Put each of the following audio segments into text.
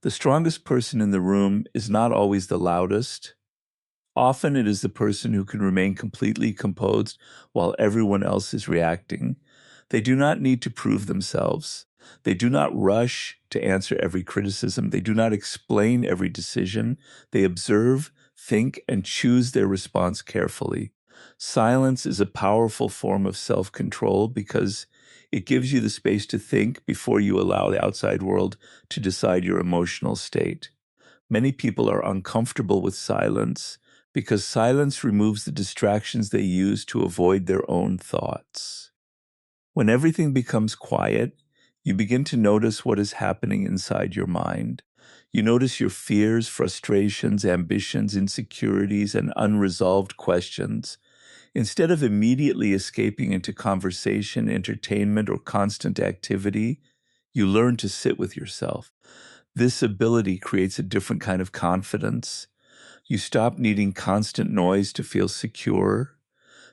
The strongest person in the room is not always the loudest. Often it is the person who can remain completely composed while everyone else is reacting. They do not need to prove themselves. They do not rush to answer every criticism. They do not explain every decision. They observe, think, and choose their response carefully. Silence is a powerful form of self-control because it gives you the space to think before you allow the outside world to decide your emotional state. Many people are uncomfortable with silence because silence removes the distractions they use to avoid their own thoughts. When everything becomes quiet, you begin to notice what is happening inside your mind. You notice your fears, frustrations, ambitions, insecurities, and unresolved questions. Instead of immediately escaping into conversation, entertainment, or constant activity, you learn to sit with yourself. This ability creates a different kind of confidence. You stop needing constant noise to feel secure.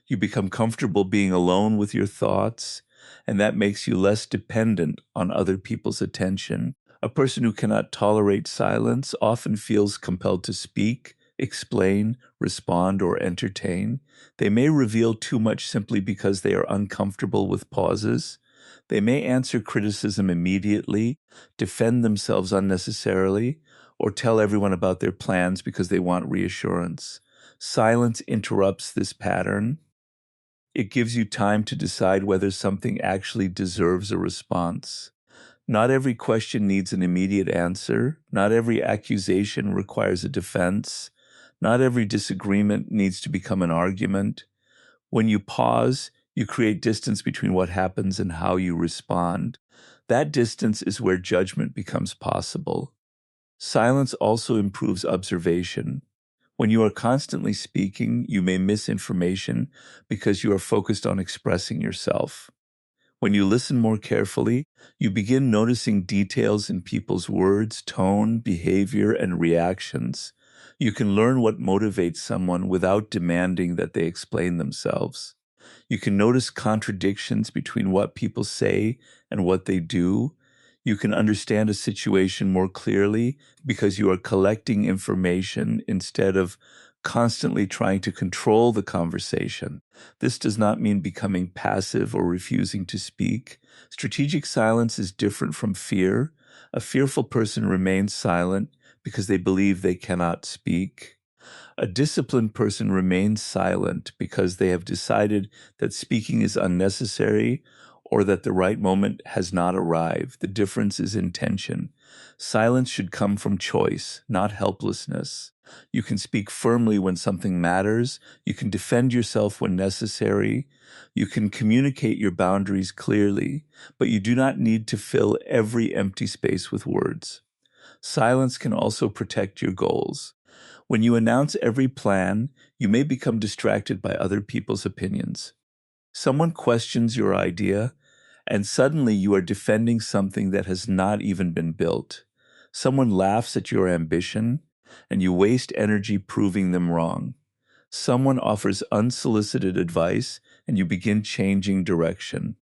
You become comfortable being alone with your thoughts, and that makes you less dependent on other people's attention. A person who cannot tolerate silence often feels compelled to speak, explain, respond, or entertain. They may reveal too much simply because they are uncomfortable with pauses. They may answer criticism immediately, defend themselves unnecessarily, or tell everyone about their plans because they want reassurance. Silence interrupts this pattern. It gives you time to decide whether something actually deserves a response. Not every question needs an immediate answer. Not every accusation requires a defense. Not every disagreement needs to become an argument. When you pause, you create distance between what happens and how you respond. That distance is where judgment becomes possible. Silence also improves observation. When you are constantly speaking, you may miss information because you are focused on expressing yourself. When you listen more carefully, you begin noticing details in people's words, tone, behavior, and reactions. You can learn what motivates someone without demanding that they explain themselves. You can notice contradictions between what people say and what they do. You can understand a situation more clearly because you are collecting information instead of constantly trying to control the conversation. This does not mean becoming passive or refusing to speak. Strategic silence is different from fear. A fearful person remains silent because they believe they cannot speak. A disciplined person remains silent because they have decided that speaking is unnecessary or that the right moment has not arrived. The difference is intention. Silence should come from choice, not helplessness. You can speak firmly when something matters. You can defend yourself when necessary. You can communicate your boundaries clearly, but you do not need to fill every empty space with words. Silence can also protect your goals. When you announce every plan, you may become distracted by other people's opinions. Someone questions your idea, and suddenly you are defending something that has not even been built. Someone laughs at your ambition, and you waste energy proving them wrong. Someone offers unsolicited advice, and you begin changing direction.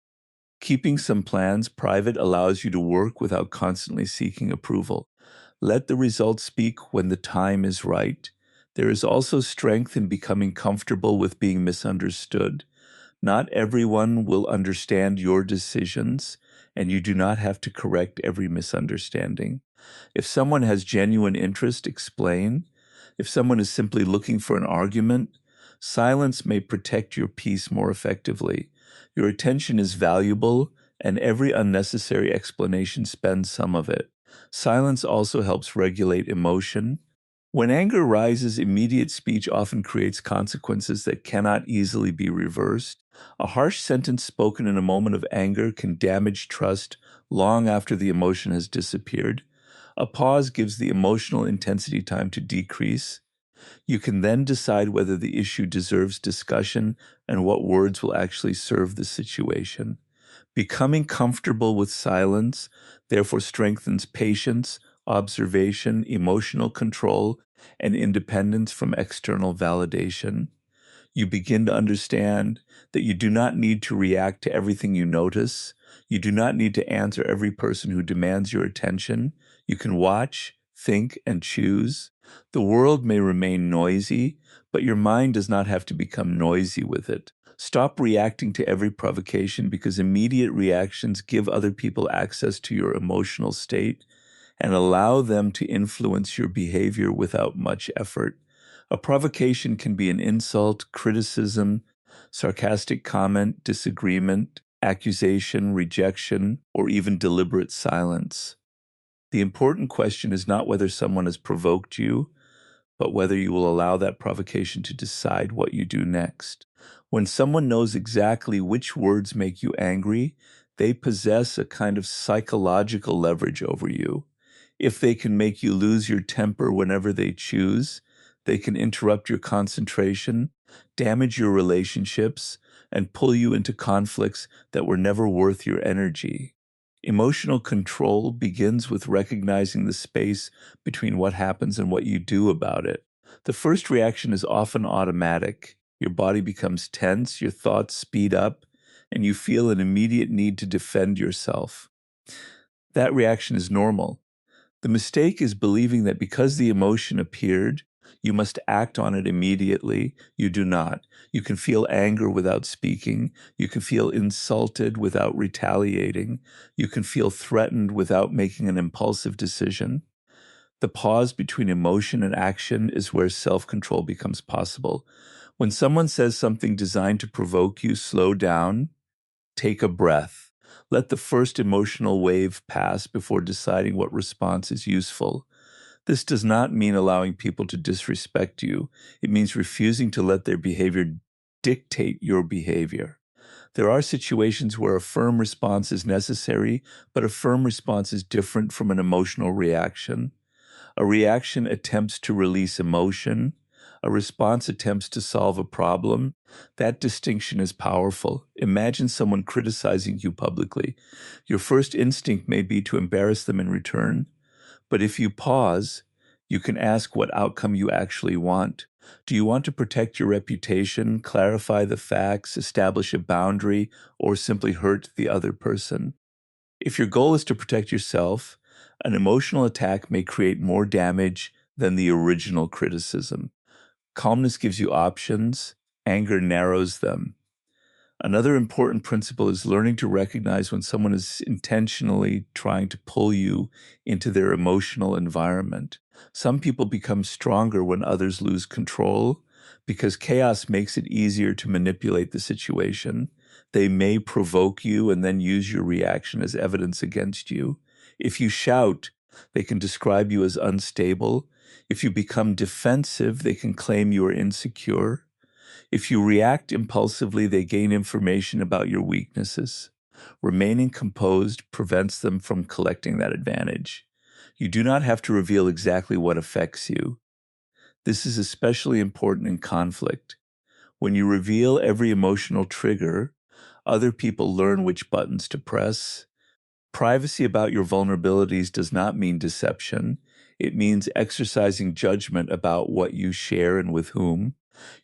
Keeping some plans private allows you to work without constantly seeking approval. Let the results speak when the time is right. There is also strength in becoming comfortable with being misunderstood. Not everyone will understand your decisions, and you do not have to correct every misunderstanding. If someone has genuine interest, explain. If someone is simply looking for an argument, silence may protect your peace more effectively. Your attention is valuable, and every unnecessary explanation spends some of it. Silence also helps regulate emotion. When anger rises, immediate speech often creates consequences that cannot easily be reversed. A harsh sentence spoken in a moment of anger can damage trust long after the emotion has disappeared. A pause gives the emotional intensity time to decrease. You can then decide whether the issue deserves discussion and what words will actually serve the situation. Becoming comfortable with silence, therefore, strengthens patience, observation, emotional control, and independence from external validation. You begin to understand that you do not need to react to everything you notice. You do not need to answer every person who demands your attention. You can watch, think, and choose. The world may remain noisy, but your mind does not have to become noisy with it. Stop reacting to every provocation because immediate reactions give other people access to your emotional state and allow them to influence your behavior without much effort. A provocation can be an insult, criticism, sarcastic comment, disagreement, accusation, rejection, or even deliberate silence. The important question is not whether someone has provoked you, but whether you will allow that provocation to decide what you do next. When someone knows exactly which words make you angry, they possess a kind of psychological leverage over you. If they can make you lose your temper whenever they choose, they can interrupt your concentration, damage your relationships, and pull you into conflicts that were never worth your energy. Emotional control begins with recognizing the space between what happens and what you do about it. The first reaction is often automatic. Your body becomes tense, your thoughts speed up, and you feel an immediate need to defend yourself. That reaction is normal. The mistake is believing that because the emotion appeared, you must act on it immediately. You do not. You can feel anger without speaking. You can feel insulted without retaliating. You can feel threatened without making an impulsive decision. The pause between emotion and action is where self-control becomes possible. When someone says something designed to provoke you, slow down. Take a breath. Let the first emotional wave pass before deciding what response is useful. This does not mean allowing people to disrespect you. It means refusing to let their behavior dictate your behavior. There are situations where a firm response is necessary, but a firm response is different from an emotional reaction. A reaction attempts to release emotion. A response attempts to solve a problem. That distinction is powerful. Imagine someone criticizing you publicly. Your first instinct may be to embarrass them in return, but if you pause, you can ask what outcome you actually want. Do you want to protect your reputation, clarify the facts, establish a boundary, or simply hurt the other person? If your goal is to protect yourself, an emotional attack may create more damage than the original criticism. Calmness gives you options, anger narrows them. Another important principle is learning to recognize when someone is intentionally trying to pull you into their emotional environment. Some people become stronger when others lose control because chaos makes it easier to manipulate the situation. They may provoke you and then use your reaction as evidence against you. If you shout, they can describe you as unstable. If you become defensive, they can claim you are insecure. If you react impulsively, they gain information about your weaknesses. Remaining composed prevents them from collecting that advantage. You do not have to reveal exactly what affects you. This is especially important in conflict. When you reveal every emotional trigger, other people learn which buttons to press. Privacy about your vulnerabilities does not mean deception. It means exercising judgment about what you share and with whom.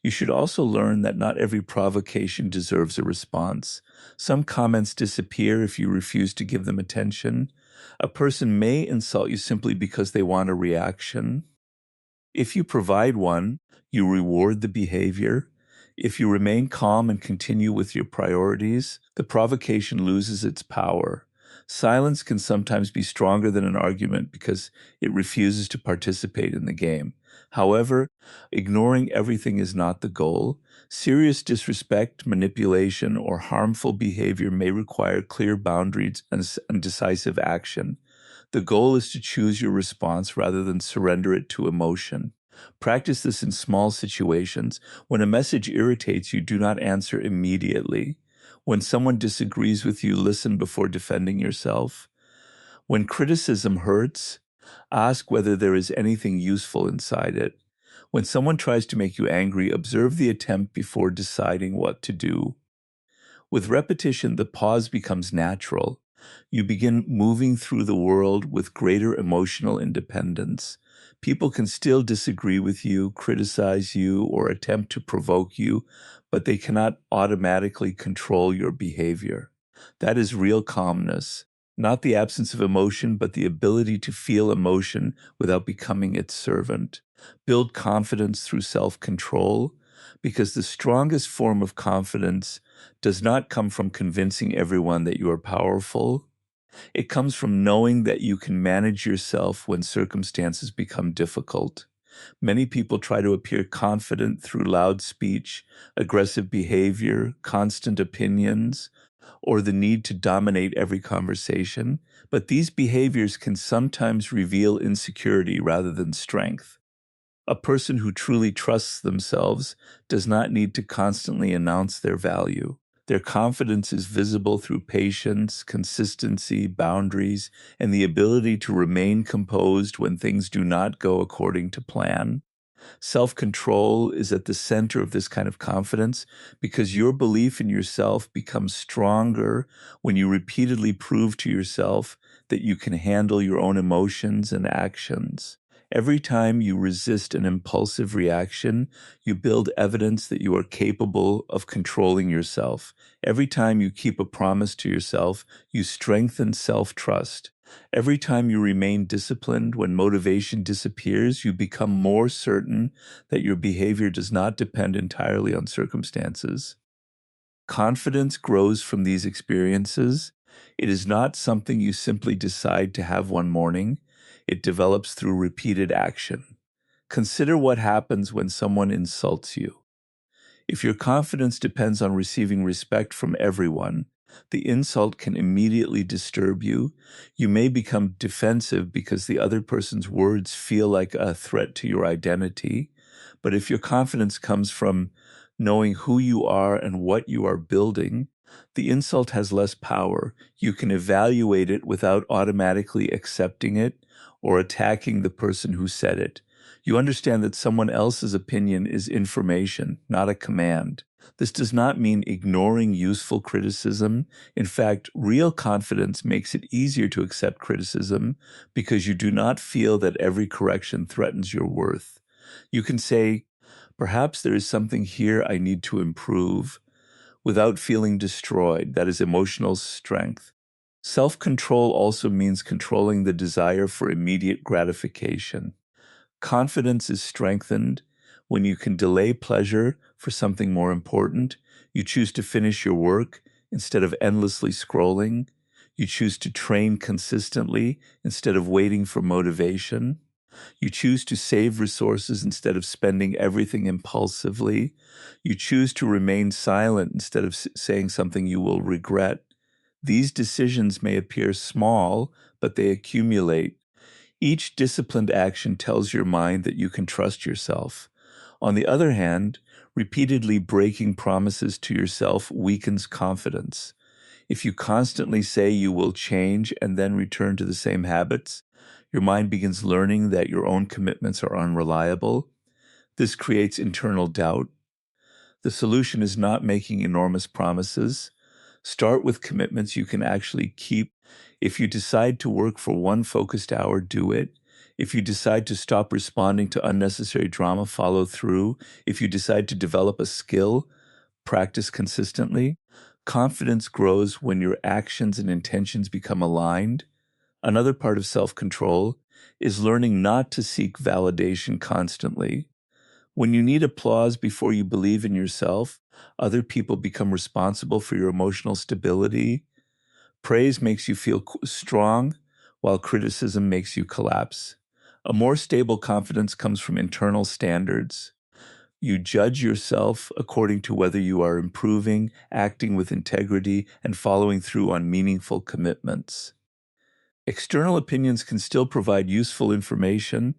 You should also learn that not every provocation deserves a response. Some comments disappear if you refuse to give them attention. A person may insult you simply because they want a reaction. If you provide one, you reward the behavior. If you remain calm and continue with your priorities, the provocation loses its power. Silence can sometimes be stronger than an argument because it refuses to participate in the game. However, ignoring everything is not the goal. Serious disrespect, manipulation, or harmful behavior may require clear boundaries and decisive action. The goal is to choose your response rather than surrender it to emotion. Practice this in small situations. When a message irritates you, do not answer immediately. When someone disagrees with you, listen before defending yourself. When criticism hurts, ask whether there is anything useful inside it. When someone tries to make you angry, observe the attempt before deciding what to do. With repetition, the pause becomes natural. You begin moving through the world with greater emotional independence. People can still disagree with you, criticize you, or attempt to provoke you, but they cannot automatically control your behavior. That is real calmness. not the absence of emotion, but the ability to feel emotion without becoming its servant. Build confidence through self-control, because the strongest form of confidence does not come from convincing everyone that you are powerful. It comes from knowing that you can manage yourself when circumstances become difficult. Many people try to appear confident through loud speech, aggressive behavior, constant opinions, or the need to dominate every conversation, but these behaviors can sometimes reveal insecurity rather than strength. A person who truly trusts themselves does not need to constantly announce their value. Their confidence is visible through patience, consistency, boundaries, and the ability to remain composed when things do not go according to plan. Self-control is at the center of this kind of confidence because your belief in yourself becomes stronger when you repeatedly prove to yourself that you can handle your own emotions and actions. Every time you resist an impulsive reaction, you build evidence that you are capable of controlling yourself. Every time you keep a promise to yourself, you strengthen self-trust. Every time you remain disciplined when motivation disappears, you become more certain that your behavior does not depend entirely on circumstances. Confidence grows from these experiences. It is not something you simply decide to have one morning. It develops through repeated action. Consider what happens when someone insults you. If your confidence depends on receiving respect from everyone, the insult can immediately disturb you. You may become defensive because the other person's words feel like a threat to your identity. But if your confidence comes from knowing who you are and what you are building, the insult has less power. You can evaluate it without automatically accepting it or attacking the person who said it. You understand that someone else's opinion is information, not a command. This does not mean ignoring useful criticism. In fact, real confidence makes it easier to accept criticism because you do not feel that every correction threatens your worth. You can say, perhaps there is something here I need to improve, without feeling destroyed. That is emotional strength. Self-control also means controlling the desire for immediate gratification. Confidence is strengthened when you can delay pleasure for something more important. You choose to finish your work instead of endlessly scrolling. You choose to train consistently instead of waiting for motivation. You choose to save resources instead of spending everything impulsively. You choose to remain silent instead of saying something you will regret. These decisions may appear small, but they accumulate. Each disciplined action tells your mind that you can trust yourself. On the other hand, repeatedly breaking promises to yourself weakens confidence. If you constantly say you will change and then return to the same habits, your mind begins learning that your own commitments are unreliable. This creates internal doubt. The solution is not making enormous promises. Start with commitments you can actually keep. If you decide to work for one focused hour, do it. If you decide to stop responding to unnecessary drama, follow through. If you decide to develop a skill, practice consistently. Confidence grows when your actions and intentions become aligned. Another part of self-control is learning not to seek validation constantly. When you need applause before you believe in yourself, other people become responsible for your emotional stability. Praise makes you feel strong, while criticism makes you collapse. A more stable confidence comes from internal standards. You judge yourself according to whether you are improving, acting with integrity, and following through on meaningful commitments. External opinions can still provide useful information,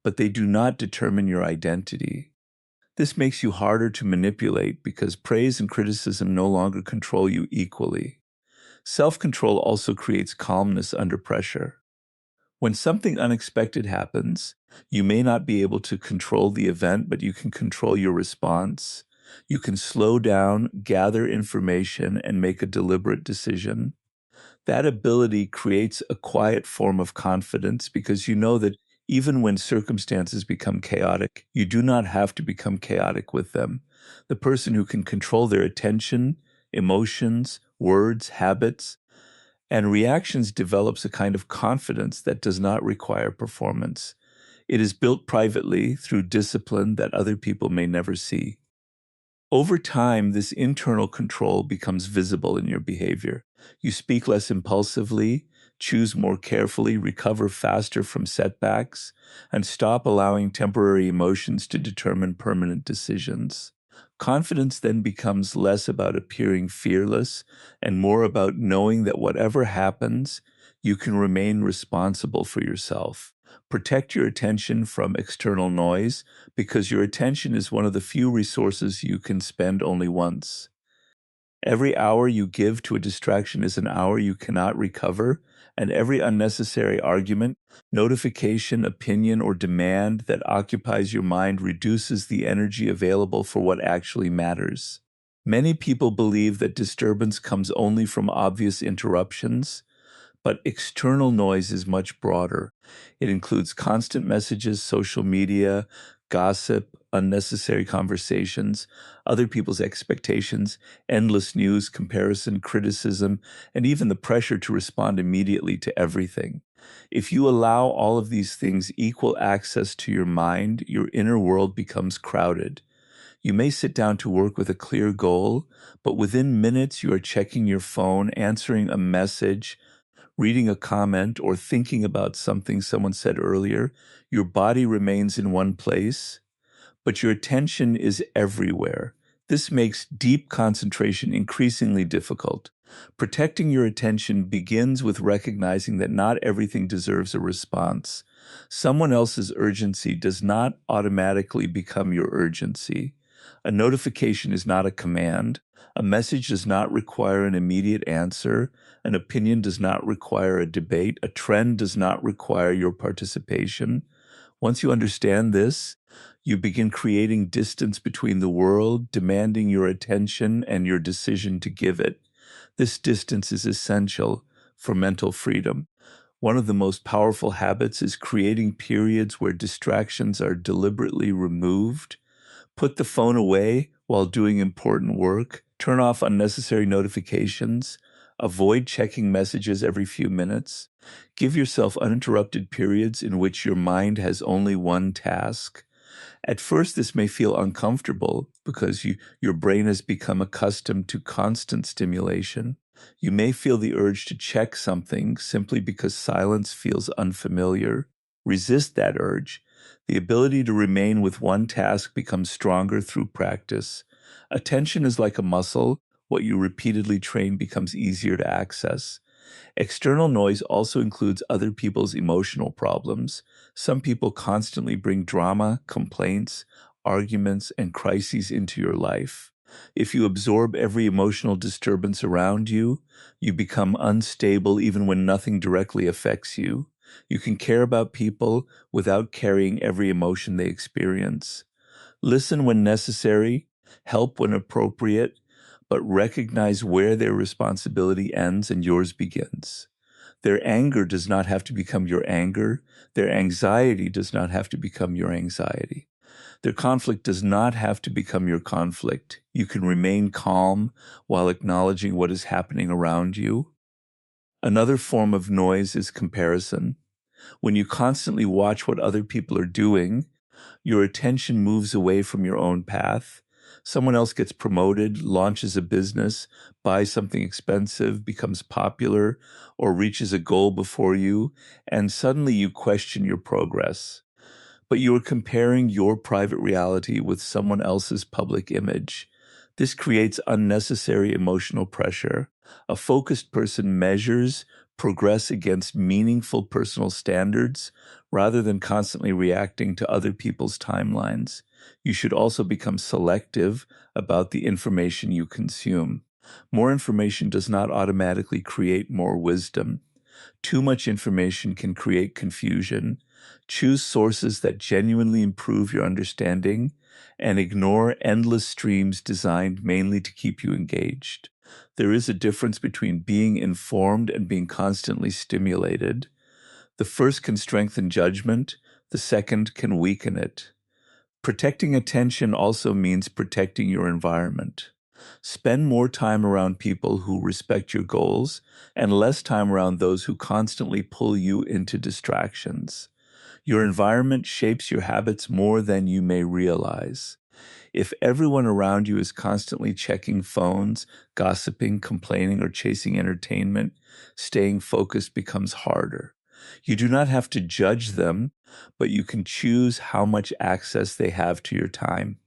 but they do not determine your identity. This makes you harder to manipulate because praise and criticism no longer control you equally. Self-control also creates calmness under pressure. When something unexpected happens, you may not be able to control the event, but you can control your response. You can slow down, gather information, and make a deliberate decision. That ability creates a quiet form of confidence because you know that even when circumstances become chaotic, you do not have to become chaotic with them. The person who can control their attention, emotions, words, habits, And reactions develops a kind of confidence that does not require performance. It is built privately through discipline that other people may never see. Over time, this internal control becomes visible in your behavior. You speak less impulsively, choose more carefully, recover faster from setbacks, and stop allowing temporary emotions to determine permanent decisions. Confidence then becomes less about appearing fearless and more about knowing that whatever happens, you can remain responsible for yourself. Protect your attention from external noise because your attention is one of the few resources you can spend only once. Every hour you give to a distraction is an hour you cannot recover, and every unnecessary argument, notification, opinion, or demand that occupies your mind reduces the energy available for what actually matters. Many people believe that disturbance comes only from obvious interruptions, but external noise is much broader. It includes constant messages, social media, gossip, unnecessary conversations, other people's expectations, endless news, comparison, criticism, and even the pressure to respond immediately to everything. If you allow all of these things equal access to your mind, your inner world becomes crowded. You may sit down to work with a clear goal, but within minutes you are checking your phone, answering a message, reading a comment, or thinking about something someone said earlier. Your body remains in one place, but your attention is everywhere. This makes deep concentration increasingly difficult. Protecting your attention begins with recognizing that not everything deserves a response. Someone else's urgency does not automatically become your urgency. A notification is not a command. A message does not require an immediate answer. An opinion does not require a debate. A trend does not require your participation. Once you understand this, you begin creating distance between the world, demanding your attention and your decision to give it. This distance is essential for mental freedom. One of the most powerful habits is creating periods where distractions are deliberately removed. Put the phone away while doing important work. Turn off unnecessary notifications. Avoid checking messages every few minutes. Give yourself uninterrupted periods in which your mind has only one task. At first, this may feel uncomfortable because your brain has become accustomed to constant stimulation. You may feel the urge to check something simply because silence feels unfamiliar. Resist that urge. The ability to remain with one task becomes stronger through practice. Attention is like a muscle. What you repeatedly train becomes easier to access. External noise also includes other people's emotional problems. Some people constantly bring drama, complaints, arguments, and crises into your life. If you absorb every emotional disturbance around you, you become unstable even when nothing directly affects you. You can care about people without carrying every emotion they experience. Listen when necessary, help when appropriate, but recognize where their responsibility ends and yours begins. Their anger does not have to become your anger. Their anxiety does not have to become your anxiety. Their conflict does not have to become your conflict. You can remain calm while acknowledging what is happening around you. Another form of noise is comparison. When you constantly watch what other people are doing, your attention moves away from your own path. Someone else gets promoted, launches a business, buys something expensive, becomes popular, or reaches a goal before you, and suddenly you question your progress. But you are comparing your private reality with someone else's public image. This creates unnecessary emotional pressure. A focused person measures progress against meaningful personal standards rather than constantly reacting to other people's timelines. You should also become selective about the information you consume. More information does not automatically create more wisdom. Too much information can create confusion. Choose sources that genuinely improve your understanding and ignore endless streams designed mainly to keep you engaged. There is a difference between being informed and being constantly stimulated. The first can strengthen judgment, the second can weaken it. Protecting attention also means protecting your environment. Spend more time around people who respect your goals and less time around those who constantly pull you into distractions. Your environment shapes your habits more than you may realize. If everyone around you is constantly checking phones, gossiping, complaining, or chasing entertainment, staying focused becomes harder. You do not have to judge them, but you can choose how much access they have to your time.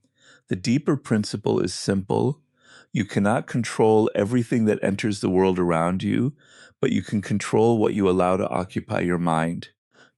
The deeper principle is simple. You cannot control everything that enters the world around you, but you can control what you allow to occupy your mind.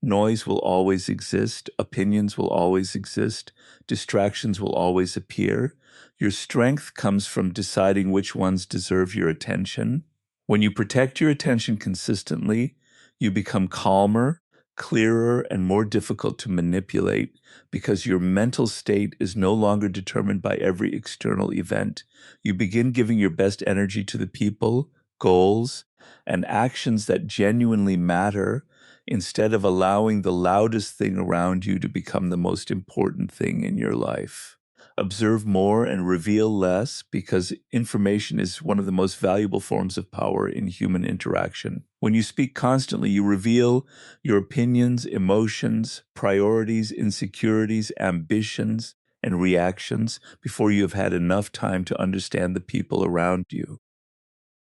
Noise will always exist, opinions will always exist, distractions will always appear. Your strength comes from deciding which ones deserve your attention. When you protect your attention consistently, you become calmer, clearer, and more difficult to manipulate because your mental state is no longer determined by every external event. You begin giving your best energy to the people, goals, and actions that genuinely matter instead of allowing the loudest thing around you to become the most important thing in your life. Observe more and reveal less because information is one of the most valuable forms of power in human interaction. When you speak constantly, you reveal your opinions, emotions, priorities, insecurities, ambitions, and reactions before you have had enough time to understand the people around you.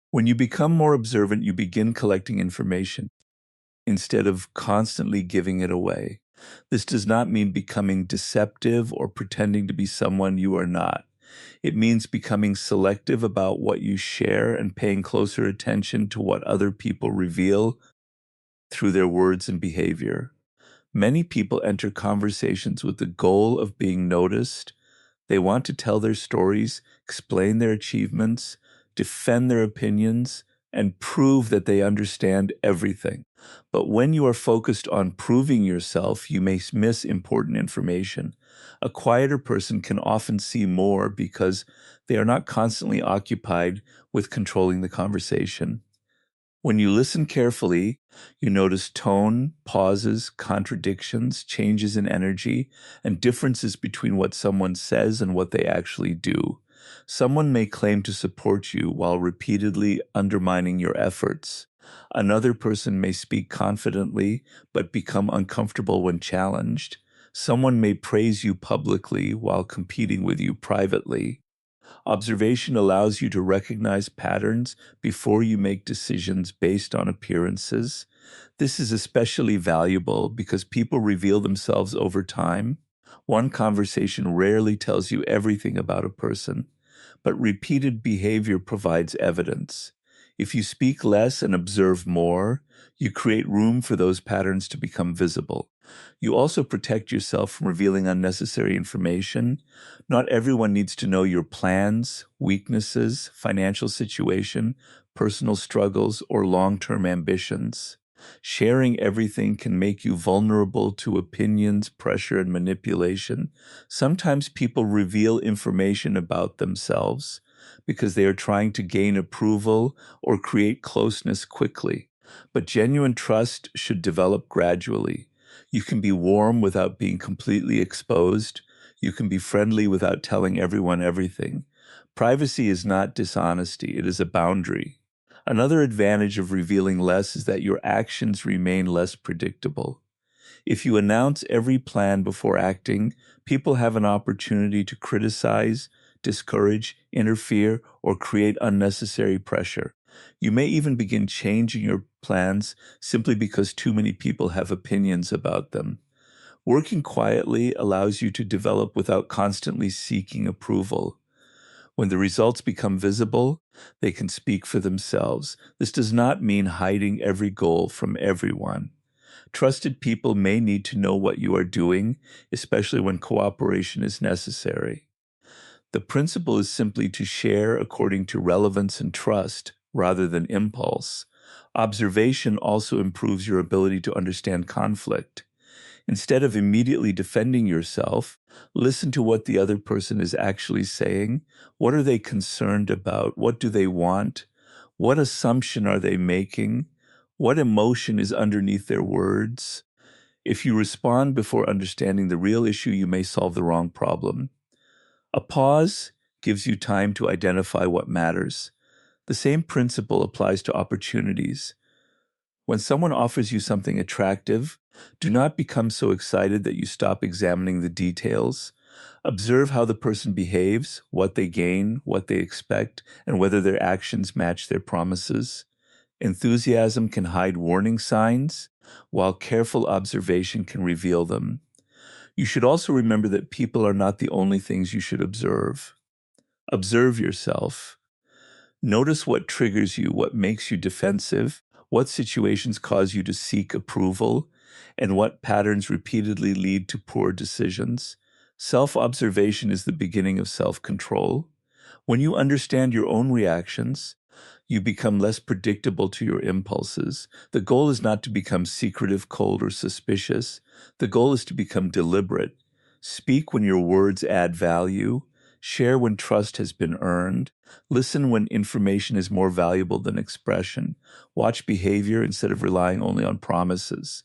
When you become more observant, you begin collecting information instead of constantly giving it away. This does not mean becoming deceptive or pretending to be someone you are not. It means becoming selective about what you share and paying closer attention to what other people reveal through their words and behavior. Many people enter conversations with the goal of being noticed. They want to tell their stories, explain their achievements, defend their opinions, and prove that they understand everything. But when you are focused on proving yourself, you may miss important information. A quieter person can often see more because they are not constantly occupied with controlling the conversation. When you listen carefully, you notice tone, pauses, contradictions, changes in energy, and differences between what someone says and what they actually do. Someone may claim to support you while repeatedly undermining your efforts. Another person may speak confidently but become uncomfortable when challenged. Someone may praise you publicly while competing with you privately. Observation allows you to recognize patterns before you make decisions based on appearances. This is especially valuable because people reveal themselves over time. One conversation rarely tells you everything about a person, but repeated behavior provides evidence. If you speak less and observe more, you create room for those patterns to become visible. You also protect yourself from revealing unnecessary information. Not everyone needs to know your plans, weaknesses, financial situation, personal struggles, or long-term ambitions. Sharing everything can make you vulnerable to opinions, pressure, and manipulation. Sometimes people reveal information about themselves because they are trying to gain approval or create closeness quickly. But genuine trust should develop gradually. You can be warm without being completely exposed. You can be friendly without telling everyone everything. Privacy is not dishonesty, it is a boundary. Another advantage of revealing less is that your actions remain less predictable. If you announce every plan before acting, people have an opportunity to criticize, discourage, interfere, or create unnecessary pressure. You may even begin changing your plans simply because too many people have opinions about them. Working quietly allows you to develop without constantly seeking approval. When the results become visible, they can speak for themselves. This does not mean hiding every goal from everyone. Trusted people may need to know what you are doing, especially when cooperation is necessary. The principle is simply to share according to relevance and trust rather than impulse. Observation also improves your ability to understand conflict. Instead of immediately defending yourself, listen to what the other person is actually saying. What are they concerned about? What do they want? What assumption are they making? What emotion is underneath their words? If you respond before understanding the real issue, you may solve the wrong problem. A pause gives you time to identify what matters. The same principle applies to opportunities. When someone offers you something attractive, do not become so excited that you stop examining the details. Observe how the person behaves, what they gain, what they expect, and whether their actions match their promises. Enthusiasm can hide warning signs, while careful observation can reveal them. You should also remember that people are not the only things you should observe. Observe yourself. Notice what triggers you, what makes you defensive, what situations cause you to seek approval, and what patterns repeatedly lead to poor decisions. Self-observation is the beginning of self-control. When you understand your own reactions, you become less predictable to your impulses. The goal is not to become secretive, cold, or suspicious. The goal is to become deliberate. Speak when your words add value. Share when trust has been earned. Listen when information is more valuable than expression. Watch behavior instead of relying only on promises.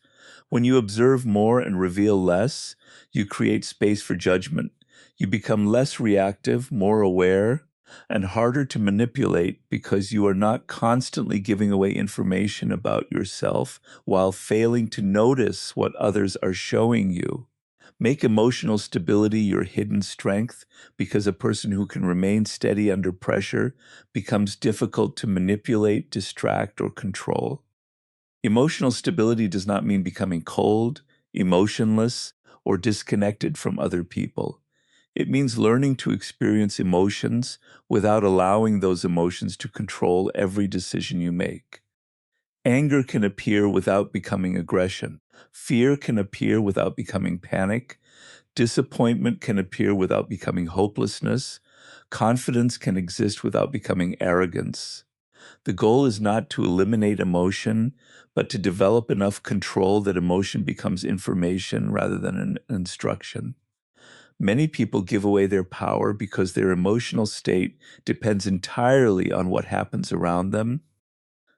When you observe more and reveal less, you create space for judgment. You become less reactive, more aware, and harder to manipulate because you are not constantly giving away information about yourself while failing to notice what others are showing you. Make emotional stability your hidden strength because a person who can remain steady under pressure becomes difficult to manipulate, distract, or control. Emotional stability does not mean becoming cold, emotionless, or disconnected from other people. It means learning to experience emotions without allowing those emotions to control every decision you make. Anger can appear without becoming aggression. Fear can appear without becoming panic. Disappointment can appear without becoming hopelessness. Confidence can exist without becoming arrogance. The goal is not to eliminate emotion, but to develop enough control that emotion becomes information rather than an instruction. Many people give away their power because their emotional state depends entirely on what happens around them.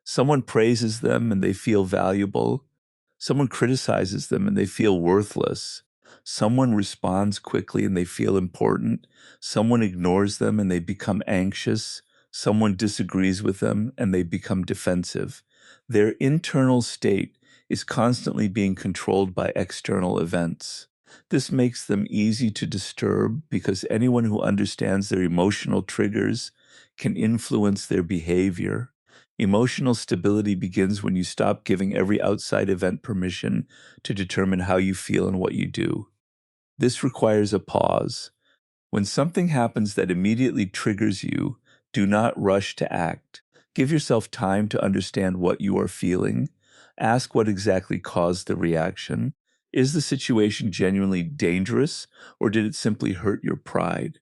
Someone praises them and they feel valuable. Someone criticizes them and they feel worthless. Someone responds quickly and they feel important. Someone ignores them and they become anxious. Someone disagrees with them and they become defensive. Their internal state is constantly being controlled by external events. This makes them easy to disturb because anyone who understands their emotional triggers can influence their behavior. Emotional stability begins when you stop giving every outside event permission to determine how you feel and what you do. This requires a pause. When something happens that immediately triggers you, do not rush to act. Give yourself time to understand what you are feeling. Ask what exactly caused the reaction. Is the situation genuinely dangerous, or did it simply hurt your pride?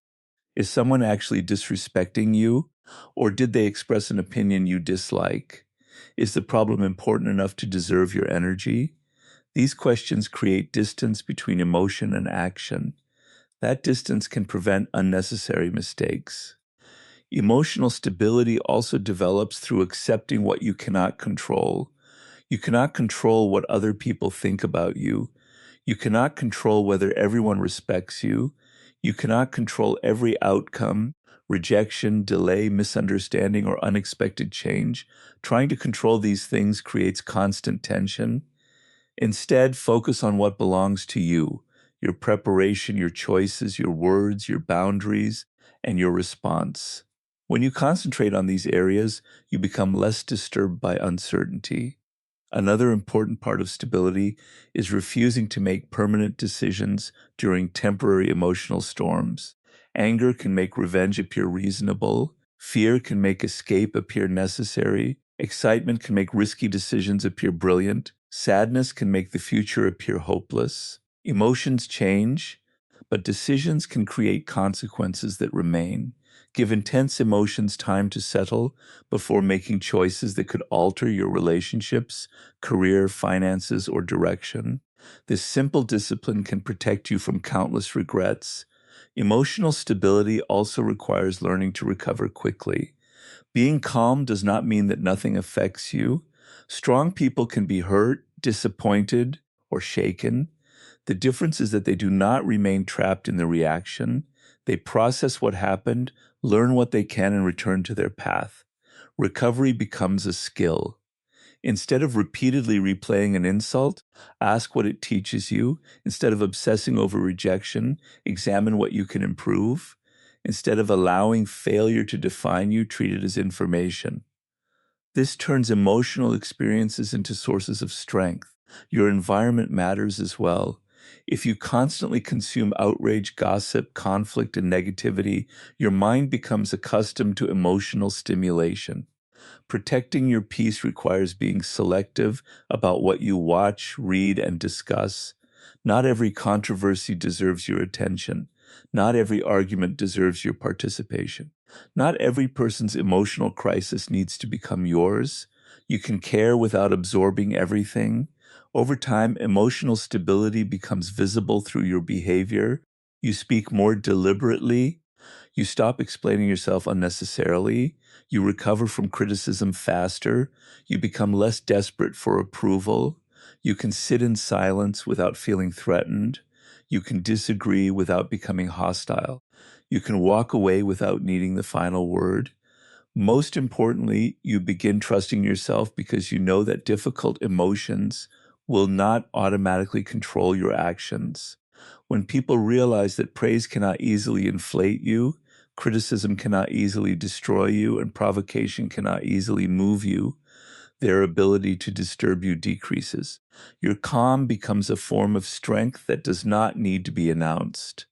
Is someone actually disrespecting you, or did they express an opinion you dislike? Is the problem important enough to deserve your energy? These questions create distance between emotion and action. That distance can prevent unnecessary mistakes. Emotional stability also develops through accepting what you cannot control. You cannot control what other people think about you. You cannot control whether everyone respects you. You cannot control every outcome, rejection, delay, misunderstanding, or unexpected change. Trying to control these things creates constant tension. Instead, focus on what belongs to you, your preparation, your choices, your words, your boundaries, and your response. When you concentrate on these areas, you become less disturbed by uncertainty. Another important part of stability is refusing to make permanent decisions during temporary emotional storms. Anger can make revenge appear reasonable. Fear can make escape appear necessary. Excitement can make risky decisions appear brilliant. Sadness can make the future appear hopeless. Emotions change, but decisions can create consequences that remain. Give intense emotions time to settle before making choices that could alter your relationships, career, finances, or direction. This simple discipline can protect you from countless regrets. Emotional stability also requires learning to recover quickly. Being calm does not mean that nothing affects you. Strong people can be hurt, disappointed, or shaken. The difference is that they do not remain trapped in the reaction. They process what happened, learn what they can, and return to their path. Recovery becomes a skill. Instead of repeatedly replaying an insult, ask what it teaches you. Instead of obsessing over rejection, examine what you can improve. Instead of allowing failure to define you, treat it as information. This turns emotional experiences into sources of strength. Your environment matters as well. If you constantly consume outrage, gossip, conflict, and negativity, your mind becomes accustomed to emotional stimulation. Protecting your peace requires being selective about what you watch, read, and discuss. Not every controversy deserves your attention. Not every argument deserves your participation. Not every person's emotional crisis needs to become yours. You can care without absorbing everything. Over time, emotional stability becomes visible through your behavior. You speak more deliberately. You stop explaining yourself unnecessarily. You recover from criticism faster. You become less desperate for approval. You can sit in silence without feeling threatened. You can disagree without becoming hostile. You can walk away without needing the final word. Most importantly, you begin trusting yourself because you know that difficult emotions will not automatically control your actions. When people realize that praise cannot easily inflate you, criticism cannot easily destroy you, and provocation cannot easily move you, their ability to disturb you decreases. Your calm becomes a form of strength that does not need to be announced.